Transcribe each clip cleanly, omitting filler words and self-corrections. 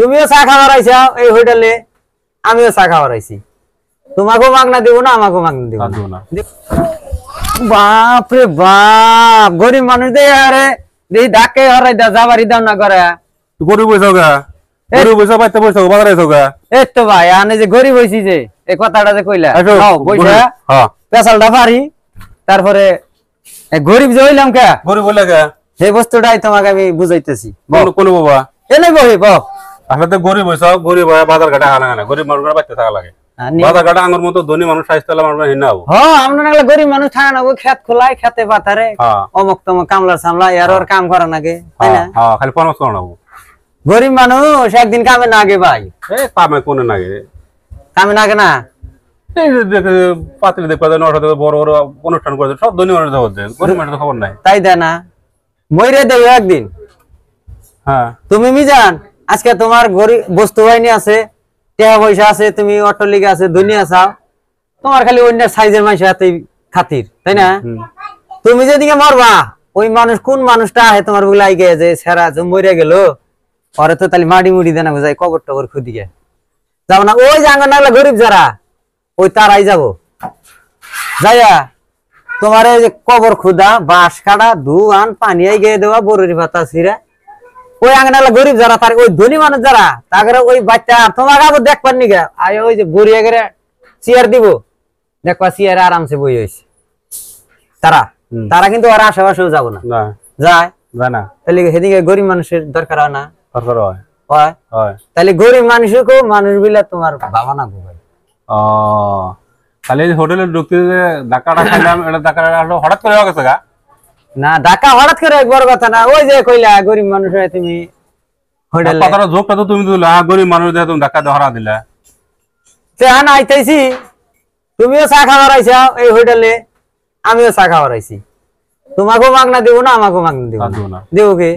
তুমিও চা খাওয়ার আইছাও এই হোটেলে, আমিও চা খাওয়ার আইছি। তোমাকেও মাগনা দিব না, আমাকেও মাগনা দিব না। বাপ রে বাপ, গরিব মানুষ দে আরে দেই ডাকে হরাই দা যাবারই দাও না করে। গরিব হইছো গা, গরিব হইছো বাইতে বইছো বাজারে আইছো গা। এই তো ভাই আনে যে গরিব হইছি যে এই কথাটা যে কইলা, নাও বইসা হ্যাঁ পেছালটা পারি, তারপরে গরিব যে হইলাম কে, গরিব হইলা গা, সেই বস্তুটাই তোমাকে আমি বুঝাইতেছি। কোন বাবা এনে বহি বহ। আসলে তো গরিব হইছো, গরিব হয় বাজার ঘাটে আনা না, গরিব মানুষের বাইতে থাকা লাগে। বাজার ঘাটে আঙ্গুর মতো ধনী মানুষ স্বাস্থ্য আমরা হিনা হবো। হ্যাঁ আমরা নাগলে গরিব মানুষ থাকা না, খেত খোলাই খেতে পাতারে অমক তমক কামলা সামলা এর ওর কাম করা নাগে, তাই না? হ্যাঁ খালি পরামর্শ নাও। গরিব মানুষ একদিন কামে নাগে ভাই। কামে কোনে নাগে, কামে নাগে না। এই যে পাত্রী দেখবা যায়, নটা বড় বড় অনুষ্ঠান করে সব ধনী মানুষ হচ্ছে, গরিব মানুষের খবর নাই। তাই দেয় না, মইরে দেবে একদিন। হ্যাঁ তুমি মিজান আজকে তোমার গরিব বস্তু বাহিনী আছে, টাকা পয়সা আছে, তুমি অট্টালিকা আছে, ধনী আছো, তোমার খালি অন্য সাইজের মানুষের হাতে খাতির, তাই না? তুমি যেদিকে মরবা ওই মানুষ কোন মানুষটা আহে তোমার বুকে লাগে যে সেরা যে মরে গেল, পরে তো তাহলে মাটি মুড়ি দেনা যায়, কবর টবর খুদিকে যাবো না। ওই যে আঙ্গন নাগলা গরিব যারা ওই তারাই যাবো যাইয়া তোমার এই যে কবর খুদা, বাঁশ কাটা, ধুয়ান পানি গিয়ে দেওয়া, বরুরি পাতা ছিঁড়া, ওই আঙ্গনালা গরিব যারা তার ওই ধনী মানুষ যারা তাকে ওই বাচ্চা তোমাকে আবার দেখবার নিগা আয় ওই যে বুড়িয়া গেলে চেয়ার দিব, দেখবা চেয়ারে আরামসে বই হয়েছে। তারা তারা কিন্তু ওর আশেপাশেও যাবো না, যায় না। তাহলে সেদিকে গরিব মানুষের দরকার হয় না, দরকার হয়। তাহলে গরিব মানুষকেও মানুষ বিলা তোমার বাবা না ভাই। তাহলে হোটেলে ঢুকতে যে ধাক্কাটা খাইলাম, এটা ধাক্কাটা হঠাৎ করে হয়ে গেছে গা না? ধাক্কা হঠাৎ করে বড় কথা না, ওই যে কইলা গরিব মানুষ হয়ে তুমি হোটেলে কথাটা যোগটা তো তুমি দিলা, গরিব মানুষ দিয়ে তুমি ধাক্কা দিয়ে হরা দিলা। সে হ্যাঁ আইতেছি, তুমিও চা খাওয়ার আইছাও এই হোটেলে, আমিও চা খাওয়ার আইছি। তোমাকেও মাগনা দিব না, আমাকেও মাগনা দিব না, দিব কি?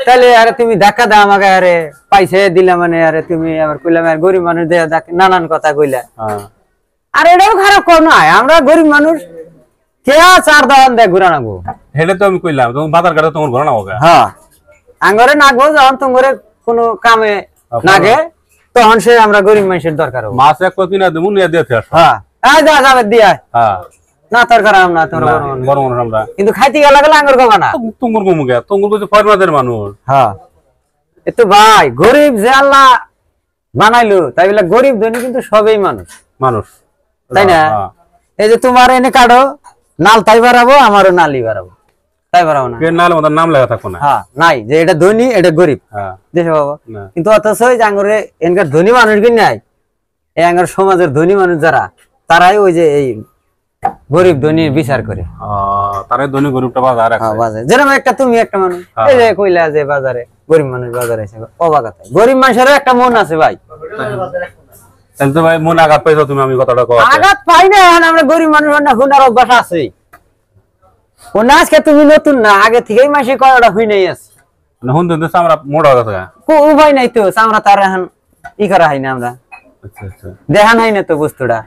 তাহলে আরে তুমি ধাক্কা দাও আমাকে, আরে পাইছে দিলা মানে, আরে তুমি আবার কইলাম গরিব মানুষ দিয়ে নানান কথা কইলা। আর এটাও খারাপ কর না, আমরা গরিব মানুষ কে চার দাওয়ান দেয় ঘুরা নাগো, হেলে তো আমি কইলাম তুমি বাজার ঘাটে তোমার ঘোরা নাও গা। হ্যাঁ আঙ্গরে নাগবো যখন তোমার কোনো কামে নাগে, তখন সে আমরা গরিব মানুষের দরকার হবে। মাছ এক কিনা দেবো নিয়ে দিয়ে আস। হ্যাঁ যা যাবে দিয়া না দরকার না তোমরা বড় মানুষ আমরা, কিন্তু খাইতে গেলে গেলে আঙ্গুর খাবা না, তুঙ্গুর কমুকে তুঙ্গুর কিছু ফরমাদের মানুষ। হ্যাঁ এতো ভাই গরিব যে আল্লাহ বানাইলো, তাই বলে গরিব ধনী কিন্তু সবই মানুষ মানুষ, তাই না? এই যে তোমার এনে কাটো নাল তাই বাড়াবো, আমারও নালি বাড়াবো, তাই বাড়াবো না, নালে আমাদের নাম লেখা থাকবো না। হ্যাঁ নাই যে এটা ধনী এটা গরিব দেখে বাবা। কিন্তু অথচ ওই যে আঙ্গুরে এনকার ধনী মানুষ কি নাই, এই আঙ্গুর সমাজের ধনী মানুষ যারা তারাই ওই যে এই গরিব ধনীর বিচার করে, তারাই ধনী গরিবটা বাজারে যেরকম একটা তুমি একটা মানুষ এই যে কইলা যে বাজারে গরিব মানুষ বাজারে এসে অবাক, গরিব মানুষেরও একটা মন আছে ভাই। তাহলে তো ভাই মন আঘাত পাইছো তুমি, আমি কথাটা কও। আঘাত পাই না, আমরা গরিব মানুষ না, হুনার অভ্যাস আছে। ও না আজকে তুমি নতুন না, আগে থেকেই মাসে কয়টা হই নাই আছে, না হুন তো আমরা মোড়া গেছে উপায় নাই তো, আমরা তার এখন ই করা হয় না, আমরা দেখা নাই না তো বস্তুটা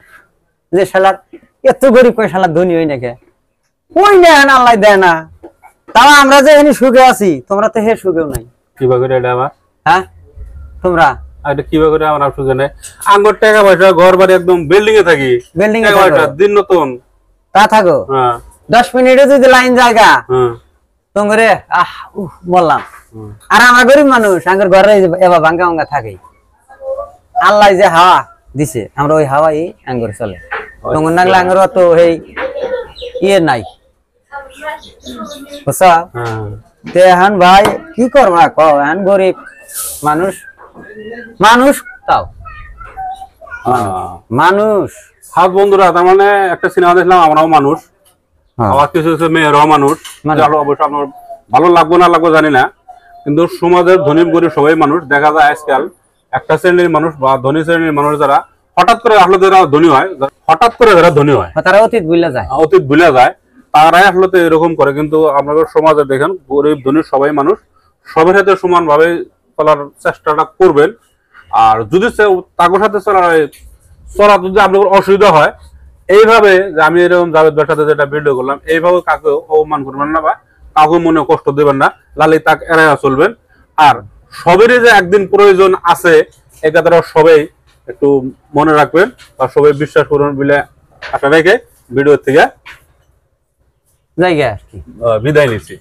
যে শালার এত গরিব কয় শালার ধনী হই নাকি, ওই না আল্লাহ দেয় না। তাও আমরা যে এখানে সুখে আছি, তোমরা তো হে সুখেও নাই। কিভাবে করে এটা আমার, হ্যাঁ তোমরা এটা কিভাবে করে আমার সুখে নাই? আঙ্গুর টাকা পয়সা ঘর বাড়ি একদম বিল্ডিং এ থাকি, বিল্ডিং এ দিন নতুন তা থাকো, 10 মিনিটে যদি লাইন জায়গা তোমরে বললাম। আর আমার গরিব মানুষ আঙ্গুর ঘরে এবার ভাঙ্গা ভাঙ্গা থাকে, আল্লাহ যে হাওয়া দিছে আমরা ওই হাওয়াই আঙ্গুর চলে, তোমার নাগলে আঙ্গুর তো এই ইয়ে নাই বুঝছা। এখন ভাই কি করবা কও, এখন গরিব মানুষ, মানুষ তাও মানুষ। হাত বন্ধুরা, তার মানে একটা সিনেমা দেখলাম আমরাও মানুষ, আবার কিছু কিছু মেয়েরাও মানুষ। অবশ্য আপনার ভালো লাগবো না লাগবো জানি না, কিন্তু সমাজের ধনী গরিব সবাই মানুষ। দেখা যায় আজকাল একটা শ্রেণীর মানুষ বা ধনী শ্রেণীর মানুষ যারা হঠাৎ করে আসলে যারা ধনী হয়, হঠাৎ করে যারা ধনী হয় তারা অতীত ভুলে যায়, অতীত ভুলে যায়, তারাই আসলে এরকম করে। কিন্তু আপনাদের সমাজে দেখেন গরিব ধনী সবাই মানুষ, সবার সাথে সমান ভাবে চলার চেষ্টাটা করবেন। আর যদি তাদের সাথে চলা যদি আপনার অসুবিধা হয়, এইভাবে যে আমি এরকম জাভেদ ভাইয়ের সাথে যেটা ভিডিও করলাম, এইভাবে কাউকে অপমান করবেন না বা কাউকে মনে কষ্ট দেবেন না, লালি তাক এড়াইয়া চলবেন। আর সবেরই যে একদিন প্রয়োজন আছে এই কথাটা সবাই একটু মনে রাখবেন বা সবাই বিশ্বাস করুন বলে আশা রেখে ভিডিও থেকে জায়গা আর কি বিদায় নিচ্ছি।